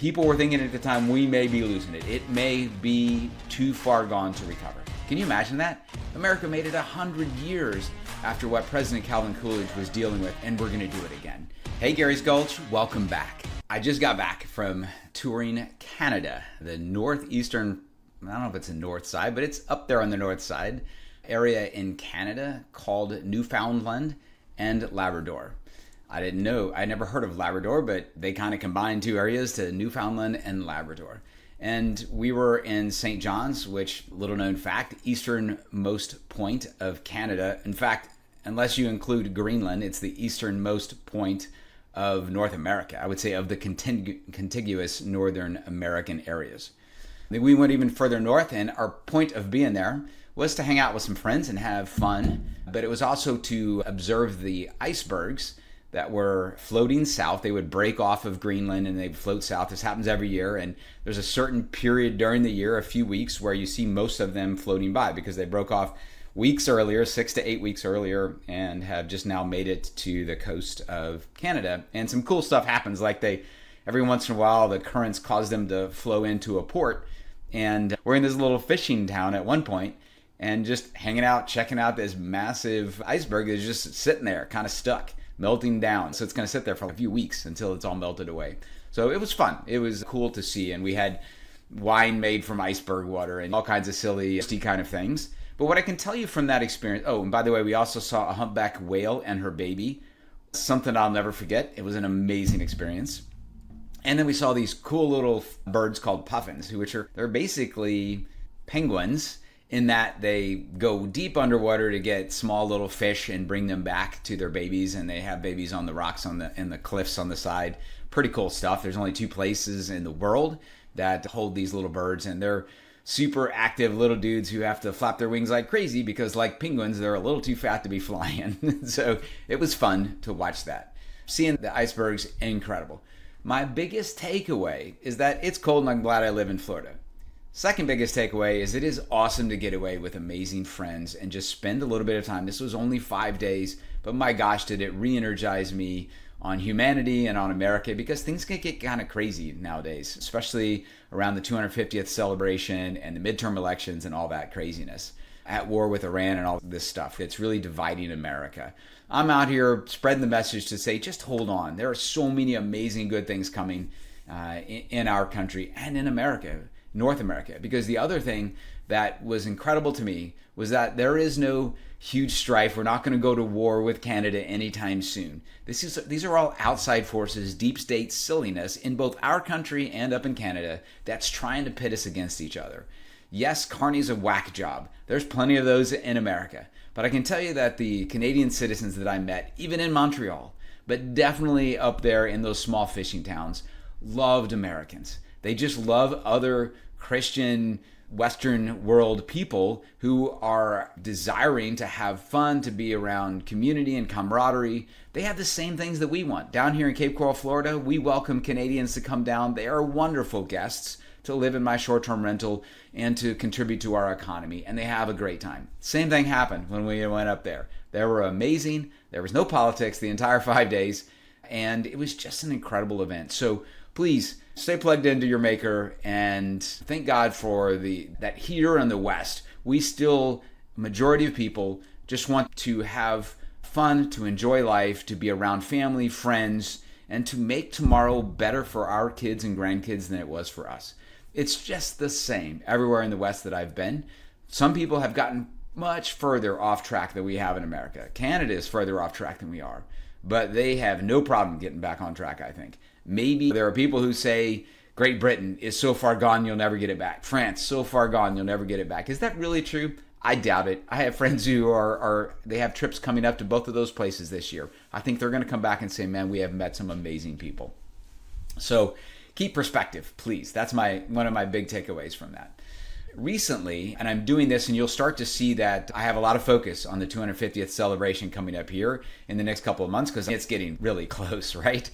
People were thinking at the time, we may be losing it. It may be too far gone to recover. Can you imagine that? America made it 100 years after what President Calvin Coolidge was dealing with, and we're going to do it again. Hey, Gary's Gulch, welcome back. I just got back from touring Canada, the northeastern, I don't know if it's the north side, but it's up there on the north side, area in Canada called Newfoundland and Labrador. I didn't know, I never heard of Labrador, but they kind of combined two areas to Newfoundland and Labrador. And we were in St. John's, which, little known fact, easternmost point of Canada. In fact, unless you include Greenland, it's the easternmost point of North America. I would say of the contiguous Northern American areas. We went even further north, and our point of being there was to hang out with some friends and have fun, but it was also to observe the icebergs that were floating south. They would break off of Greenland and they'd float south. This happens every year, and there's a certain period during the year, a few weeks, where you see most of them floating by because they broke off weeks earlier, 6 to 8 weeks earlier, and have just now made it to the coast of Canada. And some cool stuff happens, like every once in a while, the currents cause them to flow into a port. And we're in this little fishing town at one point, and just hanging out, checking out this massive iceberg that's just sitting there, kind of stuck, melting down. So it's going to sit there for a few weeks until it's all melted away. So it was fun. It was cool to see. And we had wine made from iceberg water and all kinds of silly kind of things. But what I can tell you from that experience, oh, and by the way, we also saw a humpback whale and her baby, something I'll never forget. It was an amazing experience. And then we saw these cool little birds called puffins, they're basically penguins, in that they go deep underwater to get small little fish and bring them back to their babies, and they have babies on the rocks in the cliffs on the side. Pretty cool stuff. There's only 2 places in the world that hold these little birds, and they're super active little dudes who have to flap their wings like crazy because, like penguins, they're a little too fat to be flying. So it was fun to watch that. Seeing the icebergs, incredible. My biggest takeaway is that it's cold and I'm glad I live in Florida. Second biggest takeaway is it is awesome to get away with amazing friends and just spend a little bit of time. This was only 5 days, but my gosh, did it re-energize me on humanity and on America, because things can get kind of crazy nowadays, especially around the 250th celebration and the midterm elections and all that craziness. At war with Iran and all this stuff. It's really dividing America. I'm out here spreading the message to say, just hold on. There are so many amazing good things coming in our country and in America. North America, because the other thing that was incredible to me was that there is no huge strife. We're not going to go to war with Canada anytime soon. These are all outside forces, deep state silliness in both our country and up in Canada that's trying to pit us against each other. Yes, Carney's a whack job. There's plenty of those in America. But I can tell you that the Canadian citizens that I met, even in Montreal, but definitely up there in those small fishing towns, loved Americans. They just love other Christian Western world people who are desiring to have fun, to be around community and camaraderie. They have the same things that we want. Down here in Cape Coral, Florida, we welcome Canadians to come down. They are wonderful guests to live in my short-term rental and to contribute to our economy, and they have a great time. Same thing happened when we went up there. They were amazing. There was no politics the entire 5 days, and it was just an incredible event. So please stay plugged into your maker and thank God for that here in the West, we still, majority of people, just want to have fun, to enjoy life, to be around family, friends, and to make tomorrow better for our kids and grandkids than it was for us. It's just the same everywhere in the West that I've been. Some people have gotten much further off track than we have in America. Canada is further off track than we are, but they have no problem getting back on track, I think. Maybe there are people who say Great Britain is so far gone you'll never get it back. France, so far gone you'll never get it back. Is that really true? I doubt it. I have friends who they have trips coming up to both of those places this year. I think they're going to come back and say, man, we have met some amazing people. So keep perspective, please. That's one of my big takeaways from that. Recently, and I'm doing this, and you'll start to see that I have a lot of focus on the 250th celebration coming up here in the next couple of months because it's getting really close, right?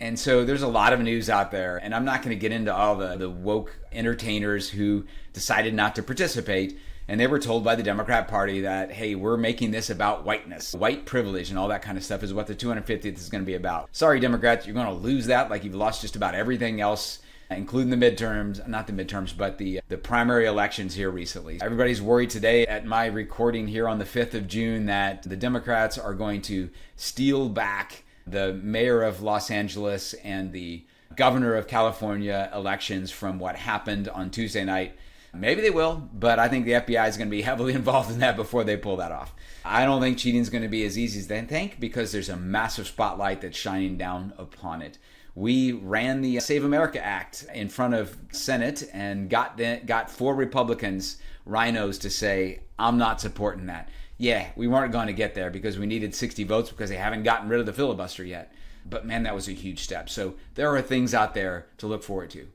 And so there's a lot of news out there, and I'm not going to get into all the woke entertainers who decided not to participate, and they were told by the Democrat Party that, hey, we're making this about whiteness. White privilege and all that kind of stuff is what the 250th is going to be about. Sorry, Democrats, you're going to lose that like you've lost just about everything else including the midterms, not the midterms, but the primary elections here recently. Everybody's worried today at my recording here on the 5th of June that the Democrats are going to steal back the mayor of Los Angeles and the governor of California elections from what happened on Tuesday night. Maybe they will, but I think the FBI is going to be heavily involved in that before they pull that off. I don't think cheating is going to be as easy as they think because there's a massive spotlight that's shining down upon it. We ran the Save America Act in front of Senate and got 4 Republicans, rhinos, to say, I'm not supporting that. Yeah, we weren't going to get there because we needed 60 votes because they haven't gotten rid of the filibuster yet. But man, that was a huge step. So there are things out there to look forward to.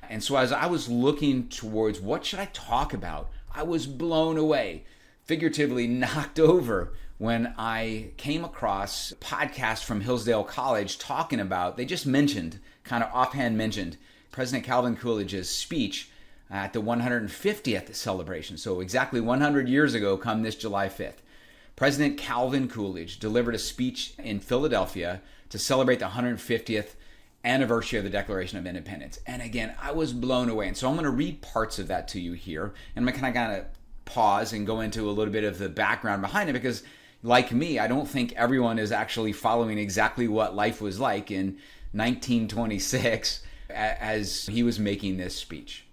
And so as I was looking towards what should I talk about, I was blown away, figuratively knocked over, when I came across a podcast from Hillsdale College talking about, they just mentioned, kind of offhand mentioned, President Calvin Coolidge's speech at the 150th celebration. So exactly 100 years ago, come this July 5th, President Calvin Coolidge delivered a speech in Philadelphia to celebrate the 150th anniversary of the Declaration of Independence. And again, I was blown away. And so I'm going to read parts of that to you here. And I'm going to kind of pause and go into a little bit of the background behind it because, like me, I don't think everyone is actually following exactly what life was like in 1926 as he was making this speech.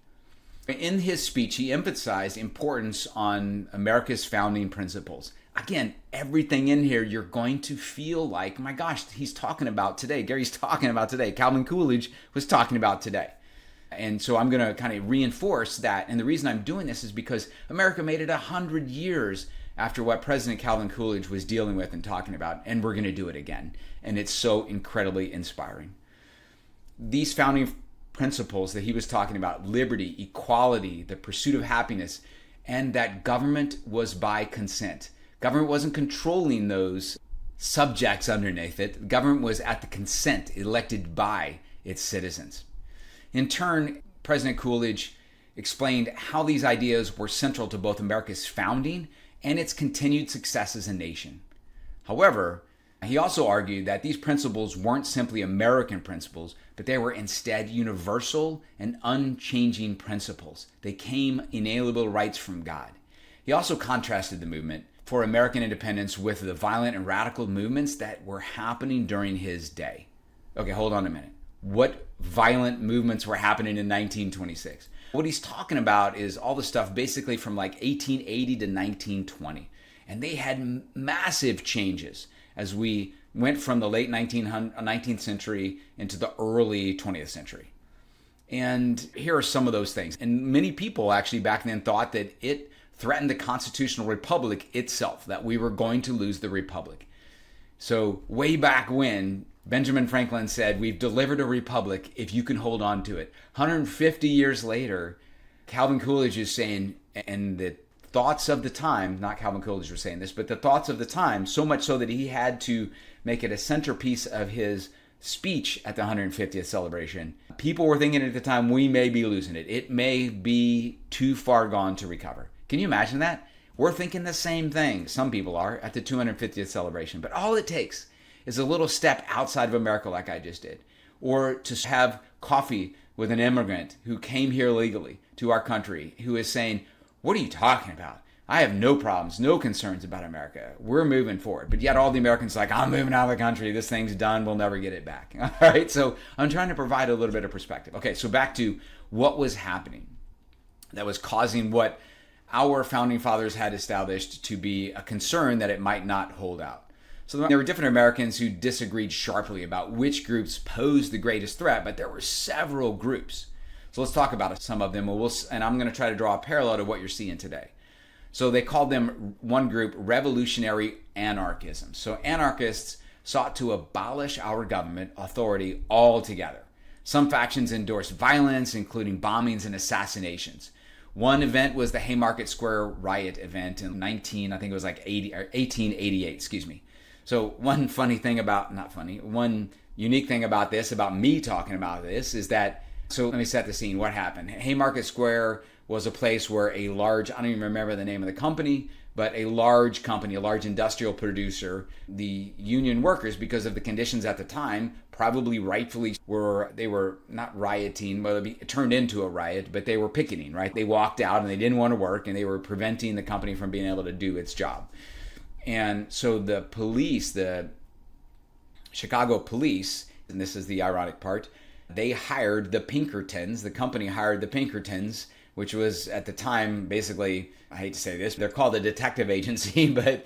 In his speech, he emphasized importance on America's founding principles. Again, everything in here you're going to feel like, my gosh, he's talking about today. Gary's talking about today. Calvin Coolidge was talking about today. And so I'm going to kind of reinforce that. And the reason I'm doing this is because America made it 100 years after what President Calvin Coolidge was dealing with and talking about. And we're going to do it again. And it's so incredibly inspiring. These founding principles that he was talking about, liberty, equality, the pursuit of happiness, and that government was by consent. Government wasn't controlling those subjects underneath it. Government was at the consent elected by its citizens. In turn, President Coolidge explained how these ideas were central to both America's founding and its continued success as a nation. However, he also argued that these principles weren't simply American principles, but they were instead universal and unchanging principles. They came inalienable rights from God. He also contrasted the movement for American independence with the violent and radical movements that were happening during his day. Okay, hold on a minute. What violent movements were happening in 1926? What he's talking about is all the stuff basically from like 1880 to 1920. And they had massive changes as we went from the late 19th century into the early 20th century. And here are some of those things. And many people actually back then thought that it threatened the constitutional republic itself, that we were going to lose the republic. So way back when, Benjamin Franklin said, we've delivered a republic if you can hold on to it. 150 years later, Calvin Coolidge is saying, and the thoughts of the time, not Calvin Coolidge was saying this, but the thoughts of the time, so much so that he had to make it a centerpiece of his speech at the 150th celebration. People were thinking at the time, we may be losing it. It may be too far gone to recover. Can you imagine that? We're thinking the same thing. Some people are at the 250th celebration. But all it takes is a little step outside of America like I just did. Or to have coffee with an immigrant who came here legally to our country who is saying, what are you talking about? I have no problems, no concerns about America. We're moving forward. But yet all the Americans are like, I'm moving out of the country. This thing's done. We'll never get it back. All right. So I'm trying to provide a little bit of perspective. Okay. So back to what was happening that was causing what our founding fathers had established to be a concern that it might not hold out. So there were different Americans who disagreed sharply about which groups posed the greatest threat, but there were several groups. So let's talk about some of them, and I'm going to try to draw a parallel to what you're seeing today. So they called them, one group, revolutionary anarchism. So anarchists sought to abolish our government authority altogether. Some factions endorsed violence, including bombings and assassinations. One event was the Haymarket Square riot event in 1888, So one unique thing about this, about me talking about this, is that, so let me set the scene. What happened? Haymarket Square was a place where a large, I don't even remember the name of the company, but a large company, a large industrial producer. The union workers, because of the conditions at the time, probably rightfully they were not rioting, but it turned into a riot, but they were picketing, right? They walked out and they didn't want to work, and they were preventing the company from being able to do its job. And so the police, the Chicago police, and this is the ironic part, they hired the Pinkertons. The company hired the Pinkertons, which was at the time basically, I hate to say this, they're called a detective agency, but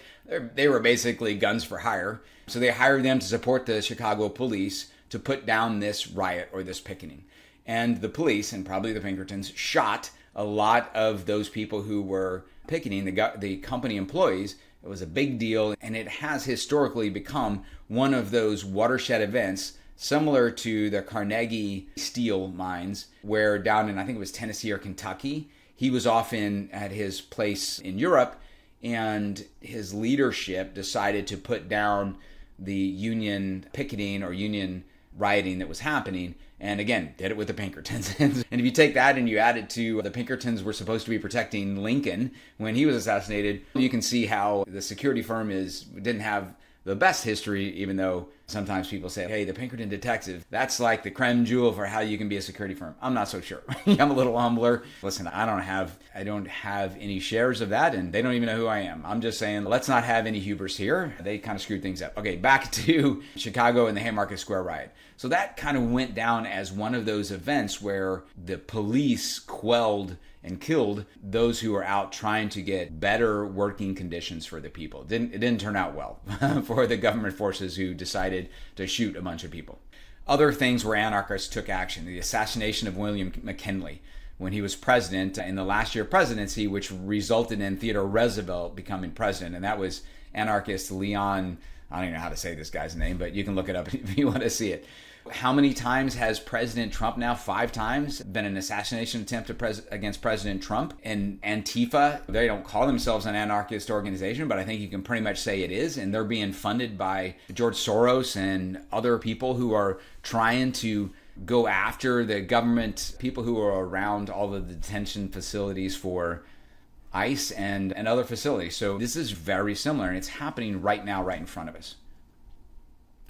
they were basically guns for hire. So they hired them to support the Chicago police to put down this riot or this picketing. And the police, and probably the Pinkertons, shot a lot of those people who were picketing, the company employees. It was a big deal, and it has historically become one of those watershed events similar to the Carnegie steel mines, where down in, I think it was Tennessee or Kentucky, he was often at his place in Europe, and his leadership decided to put down the union picketing or union rioting that was happening, and again, did it with the Pinkertons. And if you take that and you add it to the Pinkertons were supposed to be protecting Lincoln when he was assassinated, you can see how the security firm didn't have the best history, even though sometimes people say, hey, the Pinkerton detective, that's like the creme jewel for how you can be a security firm. I'm not so sure. I'm a little humbler. Listen, I don't have any shares of that, and they don't even know who I am. I'm just saying, let's not have any hubris here. They kind of screwed things up. Okay, back to Chicago and the Haymarket Square riot. So that kind of went down as one of those events where the police quelled and killed those who were out trying to get better working conditions for the people. It didn't turn out well for the government forces who decided to shoot a bunch of people. Other things where anarchists took action. The assassination of William McKinley when he was president in the last year of presidency, which resulted in Theodore Roosevelt becoming president. And that was anarchist Leon, I don't even know how to say this guy's name, but you can look it up if you want to see it. How many times has President Trump now? 5 times been an assassination attempt against President Trump. And Antifa, they don't call themselves an anarchist organization, but I think you can pretty much say it is. And they're being funded by George Soros and other people who are trying to go after the government, people who are around all of the detention facilities for ICE and other facilities. So this is very similar, and it's happening right now, right in front of us.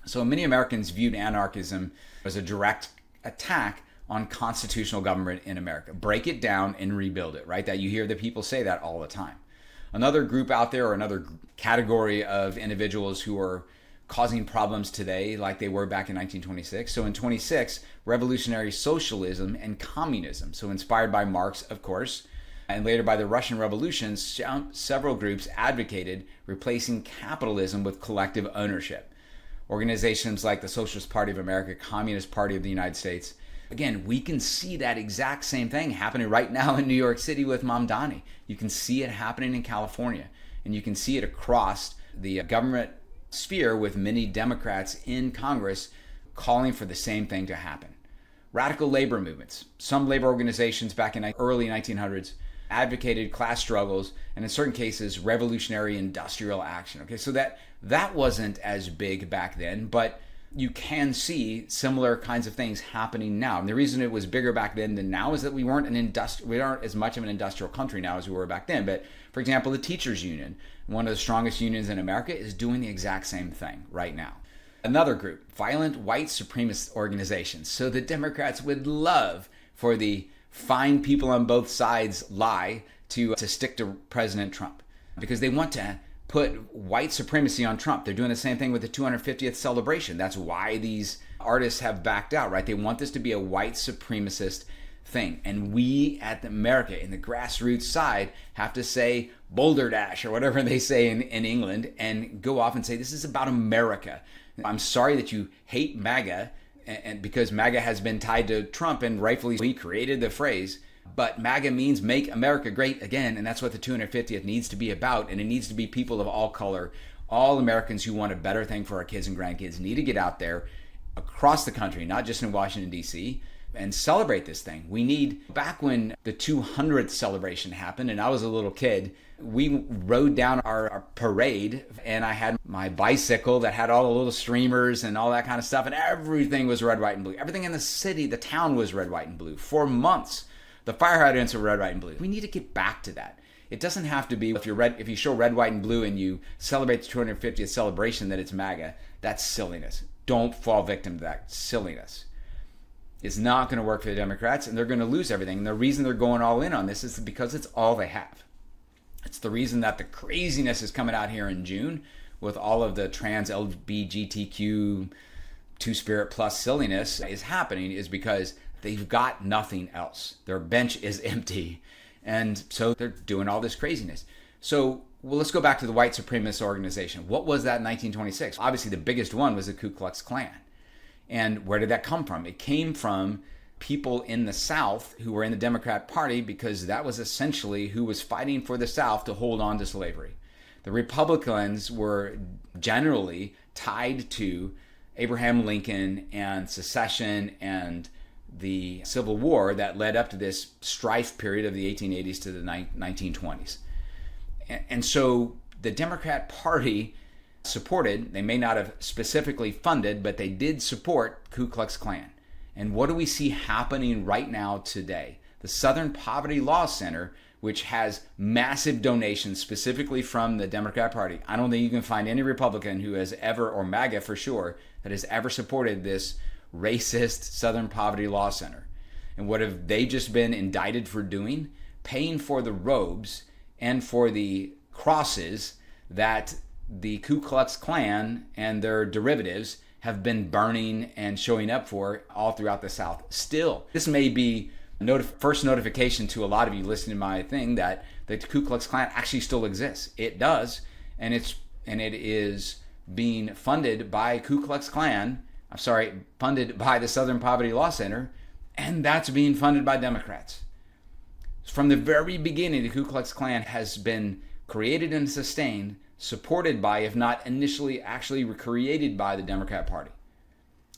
So many Americans viewed anarchism as a direct attack on constitutional government in America. Break it down and rebuild it, right? That you hear the people say that all the time. Another group out there, or another category of individuals who are causing problems today like they were back in 1926. So in 26, revolutionary socialism and communism. So inspired by Marx, of course, and later by the Russian Revolution, several groups advocated replacing capitalism with collective ownership. Organizations like the Socialist Party of America, Communist Party of the United States. Again, we can see that exact same thing happening right now in New York City with Mamdani. You can see it happening in California, and you can see it across the government sphere with many Democrats in Congress calling for the same thing to happen. Radical labor movements. Some labor organizations back in the early 1900s advocated class struggles, and in certain cases, revolutionary industrial action. Okay, so that wasn't as big back then, but you can see similar kinds of things happening now. And the reason it was bigger back then than now is that we aren't as much of an industrial country now as we were back then. But for example, the teachers union, one of the strongest unions in America, is doing the exact same thing right now. Another group, violent white supremacist organizations. So the Democrats would love for the fine people on both sides lie to stick to President Trump, because they want to put white supremacy on Trump. They're doing the same thing with the 250th celebration. That's why these artists have backed out, right? They want this to be a white supremacist thing. And we at America, in the grassroots side, have to say Boulder Dash or whatever they say in England, and go off and say, this is about America. I'm sorry that you hate MAGA, and because MAGA has been tied to Trump, and rightfully he created the phrase, but MAGA means make America great again, and that's what the 250th needs to be about, and it needs to be people of all color. All Americans who want a better thing for our kids and grandkids need to get out there across the country, not just in Washington, D.C., and celebrate this thing. We need, back when the 200th celebration happened, and I was a little kid, we rode down our parade, and I had my bicycle that had all the little streamers and all that kind of stuff, and everything was red, white, and blue. Everything in the city, the town was red, white, and blue. For months, the fire hydrants were red, white, and blue. We need to get back to that. It doesn't have to be if you show red, white, and blue and you celebrate the 250th celebration that it's MAGA. That's silliness. Don't fall victim to that silliness. It's not going to work for the Democrats, and they're going to lose everything. And the reason they're going all in on this is because it's all they have. It's the reason that the craziness is coming out here in June with all of the trans LGBTQ Two-Spirit plus silliness is happening is because they've got nothing else. Their bench is empty. And so they're doing all this craziness. So, well, let's go back to the white supremacist organization. What was that in 1926? Obviously, the biggest one was the Ku Klux Klan. And where did that come from? It came from people in the South who were in the Democrat Party because that was essentially who was fighting for the South to hold on to slavery. The Republicans were generally tied to Abraham Lincoln and secession and the Civil War that led up to this strife period of the 1880s to the 1920s. And so the Democrat Party supported, they may not have specifically funded, but they did support Ku Klux Klan. And what do we see happening right now today? The Southern Poverty Law Center, which has massive donations specifically from the Democrat Party. I don't think you can find any Republican who has ever, or MAGA for sure, that has ever supported this racist Southern Poverty Law Center. And what have they just been indicted for doing? Paying for the robes and for the crosses that the Ku Klux Klan and their derivatives have been burning and showing up for all throughout the South. Still, this may be first notification to a lot of you listening to my thing that the Ku Klux Klan actually still exists. It does, and it is being funded by Ku Klux Klan. Funded by the Southern Poverty Law Center, and that's being funded by Democrats. From the very beginning, the Ku Klux Klan has been created and sustained, supported by, if not initially actually created by, the Democrat Party.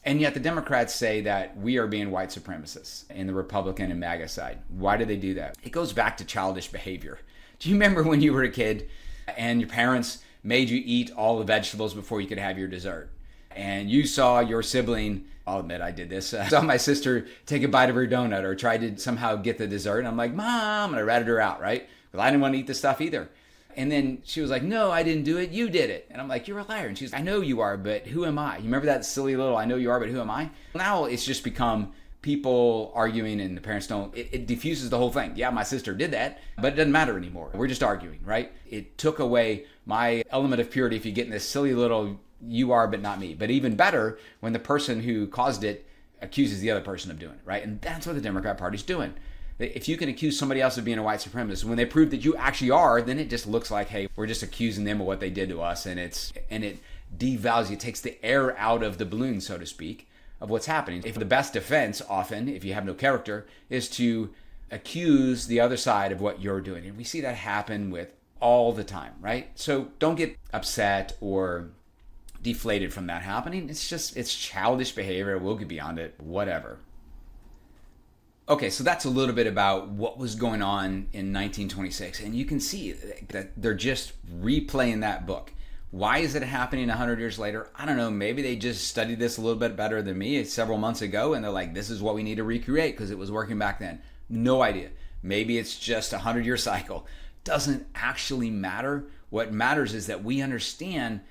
And yet the Democrats say that we are being white supremacists in the Republican and MAGA side. Why do they do that? It goes back to childish behavior. Do you remember when you were a kid and your parents made you eat all the vegetables before you could have your dessert? And you saw your sibling, I'll admit I did this, saw my sister take a bite of her donut or tried to somehow get the dessert. And I'm like, Mom, and I ratted her out, right? Because I didn't want to eat the stuff either. And then she was like, no, I didn't do it. You did it. And I'm like, you're a liar. And she's like, I know you are, but who am I? You remember that silly little, I know you are, but who am I? Now it's just become people arguing and the parents don't, it diffuses the whole thing. Yeah, my sister did that, but it doesn't matter anymore. We're just arguing, right? It took away my element of purity if you get in this silly little, you are, but not me. But even better when the person who caused it accuses the other person of doing it, right? And that's what the Democrat Party's doing. If you can accuse somebody else of being a white supremacist, when they prove that you actually are, then it just looks like, hey, we're just accusing them of what they did to us, and it devalues, it takes the air out of the balloon, so to speak, of what's happening. If the best defense, often, if you have no character, is to accuse the other side of what you're doing. And we see that happen with all the time, right? So don't get upset or deflated from that happening. It's childish behavior. We'll get beyond it, whatever. Okay, so that's a little bit about what was going on in 1926. And you can see that they're just replaying that book. Why is it happening 100 years later? I don't know. Maybe they just studied this a little bit better than me several months ago, and they're like, this is what we need to recreate because it was working back then. No idea. Maybe it's just a 100-year cycle. Doesn't actually matter. What matters is that we understand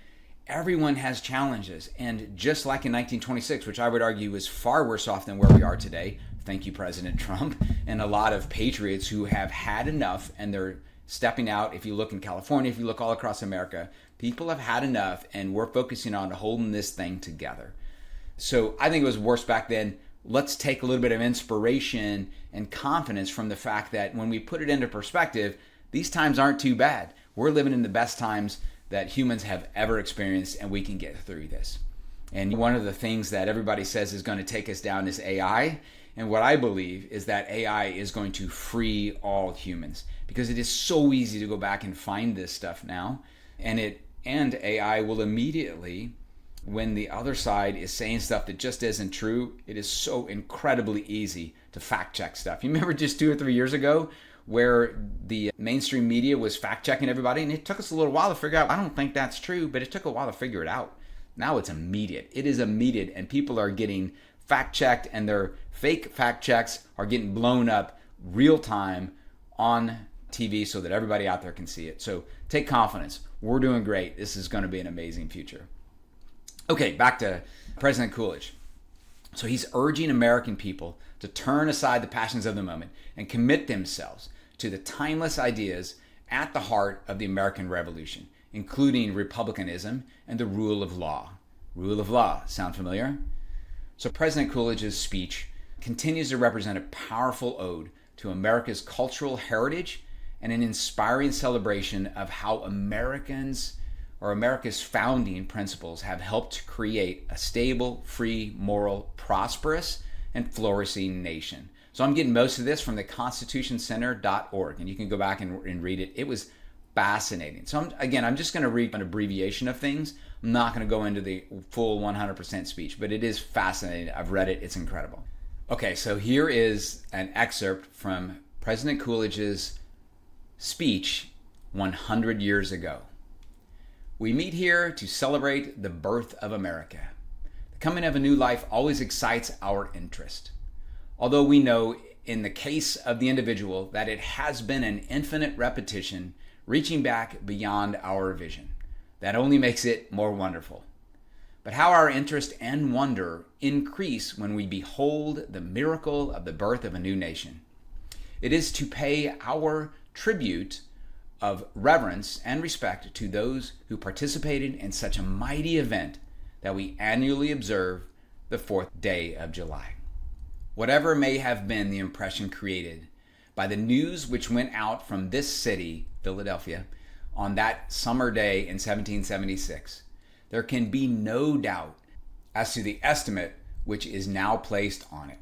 everyone has challenges. And just like in 1926, which I would argue is far worse off than where we are today, thank you, President Trump, and a lot of patriots who have had enough and they're stepping out. If you look in California, if you look all across America, people have had enough and we're focusing on holding this thing together. So I think it was worse back then. Let's take a little bit of inspiration and confidence from the fact that when we put it into perspective, these times aren't too bad. We're living in the best times that humans have ever experienced, and we can get through this. And one of the things that everybody says is going to take us down is AI. And what I believe is that AI is going to free all humans because it is so easy to go back and find this stuff now. And AI will immediately, when the other side is saying stuff that just isn't true, it is so incredibly easy to fact check stuff. You remember just 2 or 3 years ago where the mainstream media was fact checking everybody, and it took us a little while to figure out, I don't think that's true, but it took a while to figure it out. Now it's immediate. It is immediate, and people are getting fact checked, and their fake fact checks are getting blown up real time on TV so that everybody out there can see it. So take confidence. We're doing great. This is going to be an amazing future. Okay, back to President Coolidge. So he's urging American people to turn aside the passions of the moment and commit themselves to the timeless ideas at the heart of the American Revolution, including republicanism and the rule of law. Rule of law, sound familiar? So President Coolidge's speech continues to represent a powerful ode to America's cultural heritage and an inspiring celebration of how America's founding principles have helped create a stable, free, moral, prosperous, and flourishing nation. So I'm getting most of this from the constitutioncenter.org, and you can go back and read it. It was fascinating. So I'm just going to read an abbreviation of things. I'm not going to go into the full 100% speech, but it is fascinating. I've read it. It's incredible. Okay, so here is an excerpt from President Coolidge's speech 100 years ago. We meet here to celebrate the birth of America. The coming of a new life always excites our interest. Although we know in the case of the individual that it has been an infinite repetition reaching back beyond our vision. That only makes it more wonderful. But how our interest and wonder increase when we behold the miracle of the birth of a new nation. It is to pay our tribute of reverence and respect to those who participated in such a mighty event that we annually observe the 4th day of July. Whatever may have been the impression created by the news which went out from this city, Philadelphia, on that summer day in 1776, there can be no doubt as to the estimate which is now placed on it.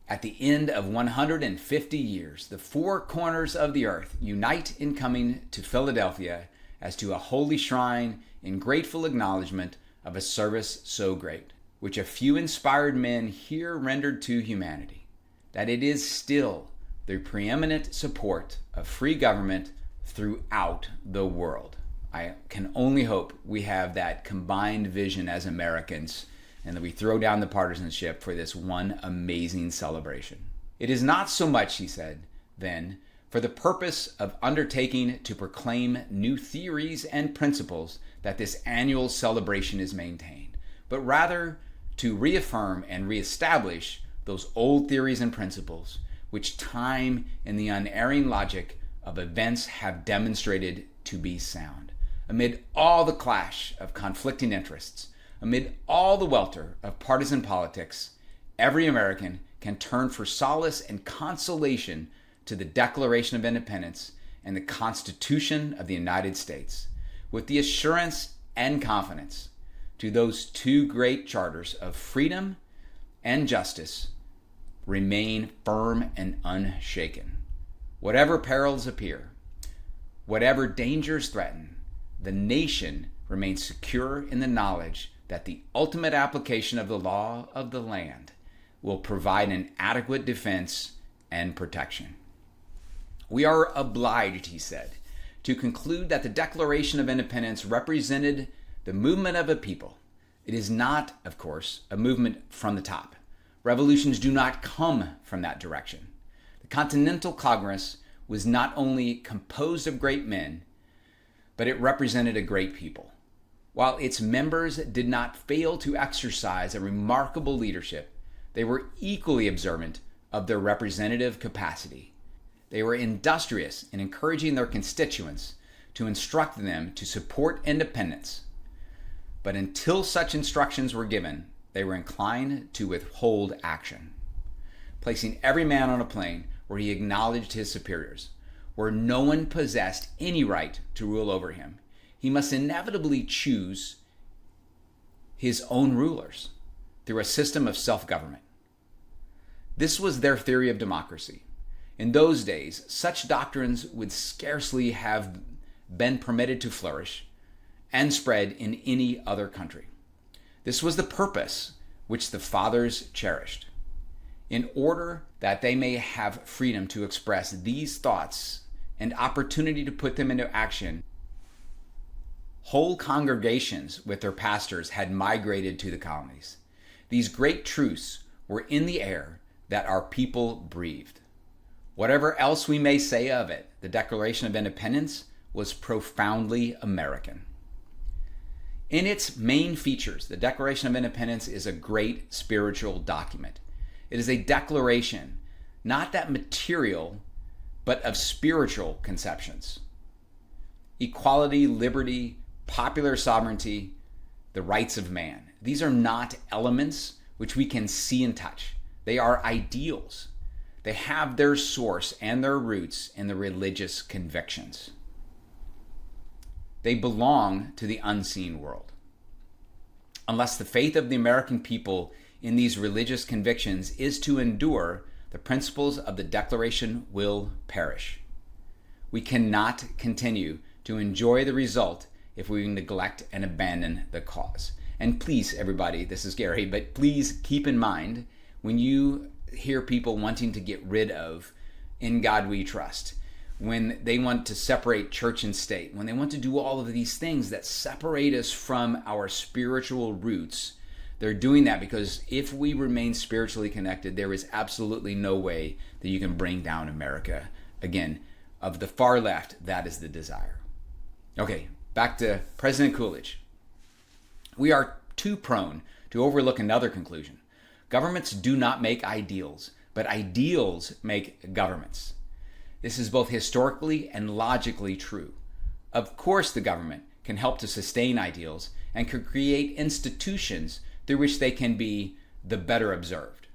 At the end of 150 years, the four corners of the earth unite in coming to Philadelphia as to a holy shrine in grateful acknowledgement of a service so great, which a few inspired men here rendered to humanity, that it is still the preeminent support of free government throughout the world. I can only hope we have that combined vision as Americans and that we throw down the partisanship for this one amazing celebration. It is not so much, he said, then, for the purpose of undertaking to proclaim new theories and principles that this annual celebration is maintained, but rather to reaffirm and reestablish those old theories and principles which time and the unerring logic of events have demonstrated to be sound. Amid all the clash of conflicting interests, amid all the welter of partisan politics, every American can turn for solace and consolation to the Declaration of Independence and the Constitution of the United States, with the assurance and confidence to those two great charters of freedom and justice remain firm and unshaken. Whatever perils appear, whatever dangers threaten, the nation remains secure in the knowledge that the ultimate application of the law of the land will provide an adequate defense and protection. We are obliged, he said, to conclude that the Declaration of Independence represented the movement of a people. It is not, of course, a movement from the top. Revolutions do not come from that direction. The Continental Congress was not only composed of great men, but it represented a great people. While its members did not fail to exercise a remarkable leadership, they were equally observant of their representative capacity. They were industrious in encouraging their constituents to instruct them to support independence. But until such instructions were given, they were inclined to withhold action, placing every man on a plane where he acknowledged his superiors, where no one possessed any right to rule over him. He must inevitably choose his own rulers through a system of self-government. This was their theory of democracy. In those days, such doctrines would scarcely have been permitted to flourish and spread in any other country. This was the purpose which the fathers cherished. In order that they may have freedom to express these thoughts and opportunity to put them into action, whole congregations with their pastors had migrated to the colonies. These great truths were in the air that our people breathed. Whatever else we may say of it, the Declaration of Independence was profoundly American. In its main features, the Declaration of Independence is a great spiritual document. It is a declaration, not that material, but of spiritual conceptions. Equality, liberty, popular sovereignty, the rights of man. These are not elements which we can see and touch. They are ideals. They have their source and their roots in the religious convictions. They belong to the unseen world. Unless the faith of the American people in these religious convictions is to endure, the principles of the Declaration will perish. We cannot continue to enjoy the result if we neglect and abandon the cause. And please, everybody, this is Gary, but please keep in mind when you hear people wanting to get rid of "In God We Trust," when they want to separate church and state, when they want to do all of these things that separate us from our spiritual roots, they're doing that because if we remain spiritually connected, there is absolutely no way that you can bring down America. Again, of the far left, that is the desire. Okay, back to President Coolidge. We are too prone to overlook another conclusion. Governments do not make ideals, but ideals make governments. This is both historically and logically true. Of course, the government can help to sustain ideals and can create institutions through which they can be the better observed.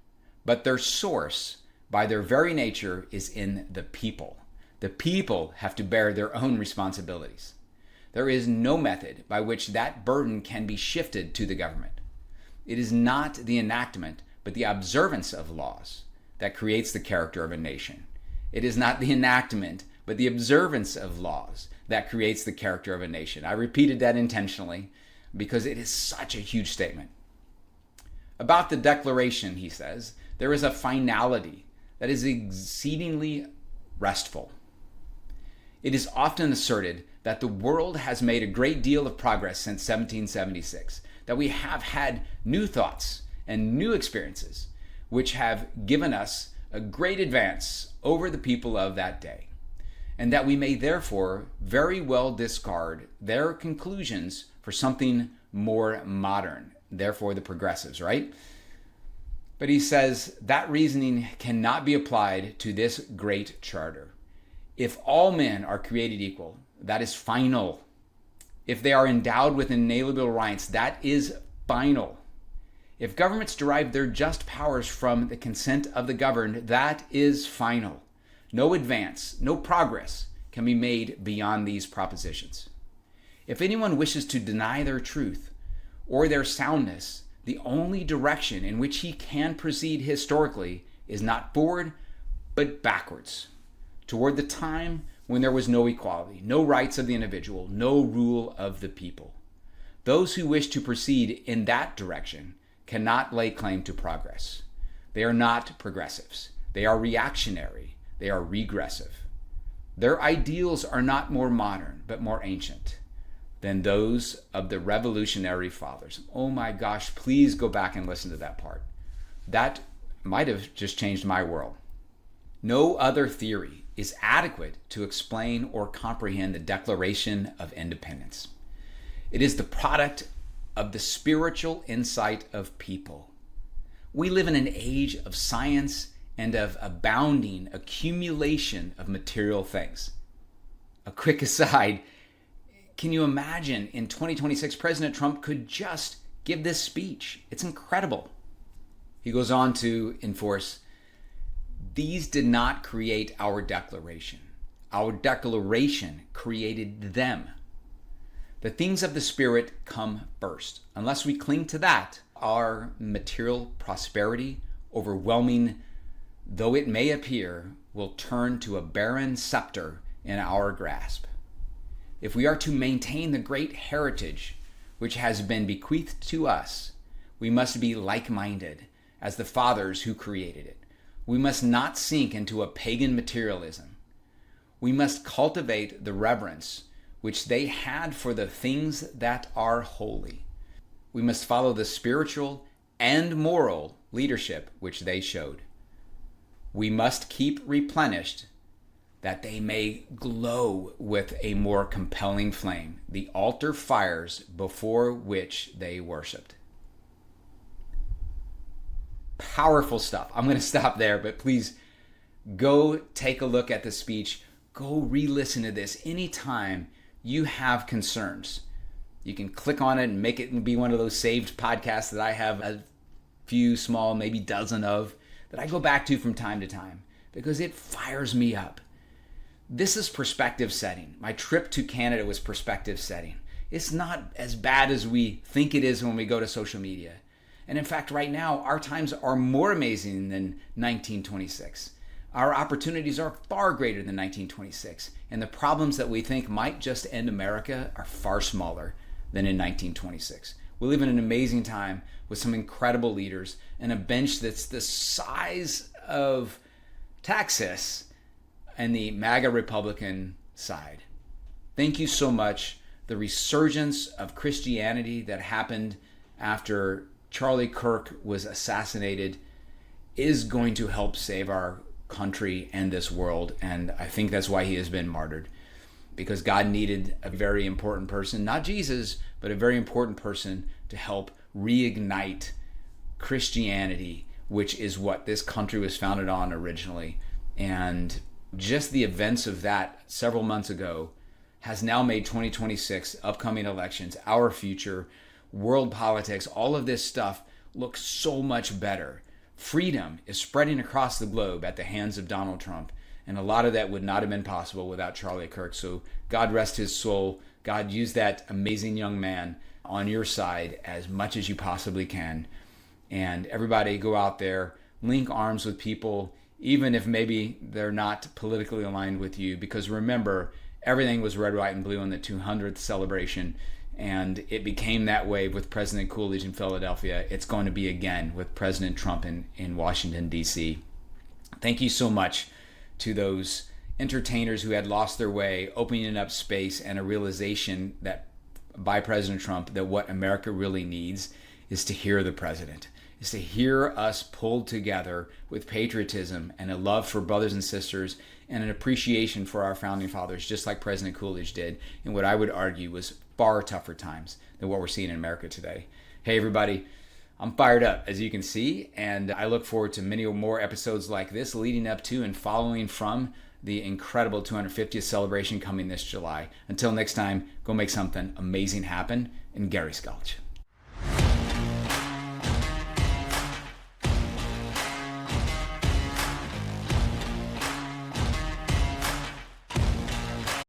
But their source, by their very nature, is in the people. The people have to bear their own responsibilities. There is no method by which that burden can be shifted to the government. It is not the enactment, but the observance of laws that creates the character of a nation. It is not the enactment, but the observance of laws that creates the character of a nation. I repeated that intentionally because it is such a huge statement. About the Declaration, he says, there is a finality that is exceedingly restful. It is often asserted that the world has made a great deal of progress since 1776, that we have had new thoughts and new experiences which have given us a great advance over the people of that day, and that we may therefore very well discard their conclusions for something more modern, therefore the progressives, right? But he says that reasoning cannot be applied to this great charter. If all men are created equal, that is final. If they are endowed with inalienable rights, that is final. If governments derive their just powers from the consent of the governed, that is final. No advance, no progress can be made beyond these propositions. If anyone wishes to deny their truth or their soundness, the only direction in which he can proceed historically is not forward, but backwards, toward the time when there was no equality, no rights of the individual, no rule of the people. Those who wish to proceed in that direction cannot lay claim to progress. They are not progressives. They are reactionary. They are regressive. Their ideals are not more modern, but more ancient than those of the revolutionary fathers. Oh my gosh, please go back and listen to that part. That might have just changed my world. No other theory is adequate to explain or comprehend the Declaration of Independence. It is the product of the spiritual insight of people. We live in an age of science and of abounding accumulation of material things. A quick aside, can you imagine in 2026 President Trump could just give this speech? It's incredible. He goes on to enforce, these did not create our declaration. Our declaration created them. The things of the Spirit come first. Unless we cling to that, our material prosperity, overwhelming though it may appear, will turn to a barren scepter in our grasp. If we are to maintain the great heritage which has been bequeathed to us, we must be like-minded as the fathers who created it. We must not sink into a pagan materialism. We must cultivate the reverence which they had for the things that are holy. We must follow the spiritual and moral leadership which they showed. We must keep replenished, that they may glow with a more compelling flame, the altar fires before which they worshiped. Powerful stuff. I'm going to stop there, but please go take a look at the speech. Go re-listen to this anytime you have concerns. You can click on it and make it be one of those saved podcasts that I have a few small, maybe dozen of, that I go back to from time to time because it fires me up. This is perspective setting. My trip to Canada was perspective setting. It's not as bad as we think it is when we go to social media. And in fact, right now, our times are more amazing than 1926. Our opportunities are far greater than 1926. And the problems that we think might just end America are far smaller than in 1926. We live in an amazing time with some incredible leaders and a bench that's the size of Texas and the MAGA Republican side. Thank you so much. The resurgence of Christianity that happened after Charlie Kirk was assassinated is going to help save our country and this world. And I think that's why he has been martyred, because God needed a very important person, not Jesus, but a very important person to help reignite Christianity, which is what this country was founded on originally. And just the events of that several months ago has now made 2026, upcoming elections, our future, world politics, all of this stuff look so much better. Freedom is spreading across the globe at the hands of Donald Trump. And a lot of that would not have been possible without Charlie Kirk. So God rest his soul. God, use that amazing young man on your side as much as you possibly can. And everybody go out there, link arms with people, even if maybe they're not politically aligned with you. Because remember, everything was red, white, and blue on the 200th celebration. And it became that way with President Coolidge in Philadelphia. It's going to be again with President Trump in Washington, D.C. Thank you so much to those entertainers who had lost their way, opening up space and a realization that by President Trump that what America really needs is to hear the president, is to hear us pulled together with patriotism and a love for brothers and sisters and an appreciation for our founding fathers, just like President Coolidge did in what I would argue was far tougher times than what we're seeing in America today. Hey, everybody. I'm fired up, as you can see, and I look forward to many more episodes like this leading up to and following from the incredible 250th celebration coming this July. Until next time, go make something amazing happen. And Gary Sculch.